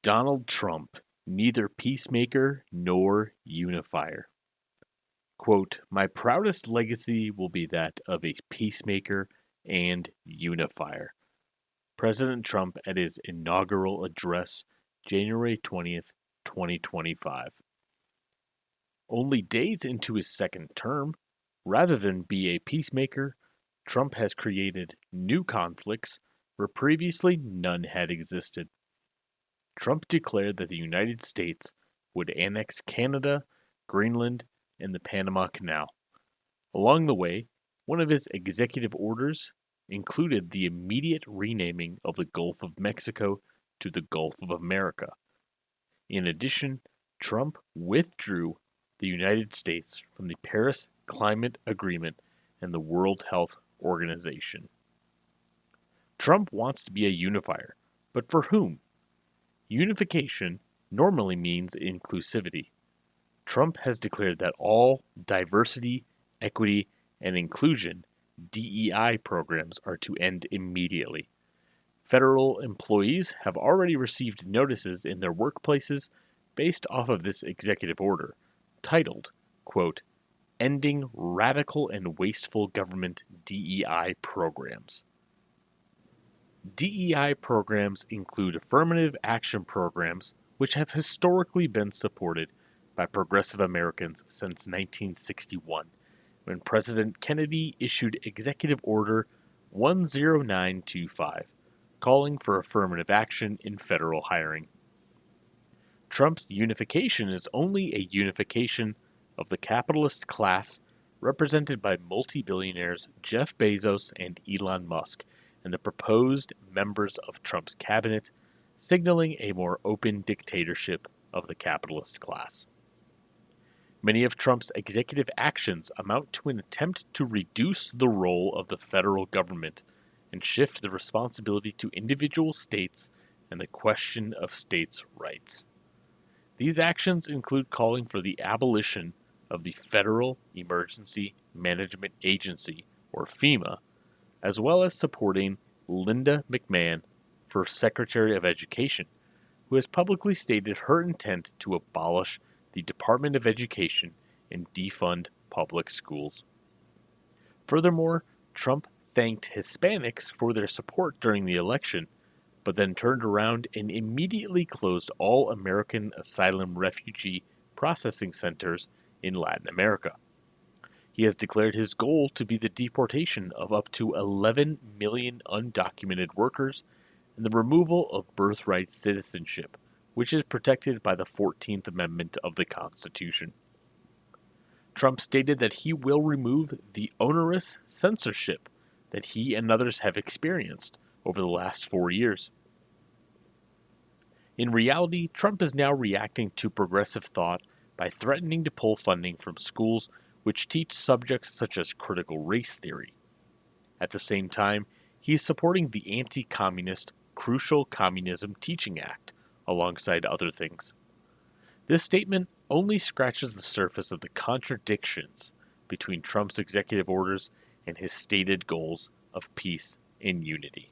Donald Trump, neither peacemaker nor unifier. Quote, my proudest legacy will be that of a peacemaker and unifier. President Trump at his inaugural address, January 20th, 2025. Only days into his second term, rather than be a peacemaker, Trump has created new conflicts where previously none had existed. Trump declared that the United States would annex Canada, Greenland, and the Panama Canal. Along the way, one of his executive orders included the immediate renaming of the Gulf of Mexico to the Gulf of America. In addition, Trump withdrew the United States from the Paris Climate Agreement and the World Health Organization. Trump wants to be a unifier, but for whom? Unification normally means inclusivity. Trump has declared that all diversity, equity, and inclusion DEI programs are to end immediately. Federal employees have already received notices in their workplaces based off of this executive order, titled, quote, Ending Radical and Wasteful Government DEI Programs. DEI programs include affirmative action programs which have historically been supported by progressive Americans since 1961, when President Kennedy issued Executive Order 10925, calling for affirmative action in federal hiring. Trump's unification is only a unification of the capitalist class represented by multi-billionaires Jeff Bezos and Elon Musk and the proposed members of Trump's cabinet, signaling a more open dictatorship of the capitalist class. Many of Trump's executive actions amount to an attempt to reduce the role of the federal government and shift the responsibility to individual states and the question of states' rights. These actions include calling for the abolition of the Federal Emergency Management Agency, or FEMA, as well as supporting Linda McMahon for Secretary of Education, who has publicly stated her intent to abolish the Department of Education and defund public schools. Furthermore, Trump thanked Hispanics for their support during the election, but then turned around and immediately closed all American asylum refugee processing centers in Latin America. He has declared his goal to be the deportation of up to 11 million undocumented workers and the removal of birthright citizenship, which is protected by the 14th Amendment of the Constitution. Trump stated that he will remove the onerous censorship that he and others have experienced over the last 4 years. In reality, Trump is now reacting to progressive thought by threatening to pull funding from schools which teach subjects such as critical race theory. At the same time, he is supporting the anti-communist Crucial Communism Teaching Act, alongside other things. This statement only scratches the surface of the contradictions between Trump's executive orders and his stated goals of peace and unity.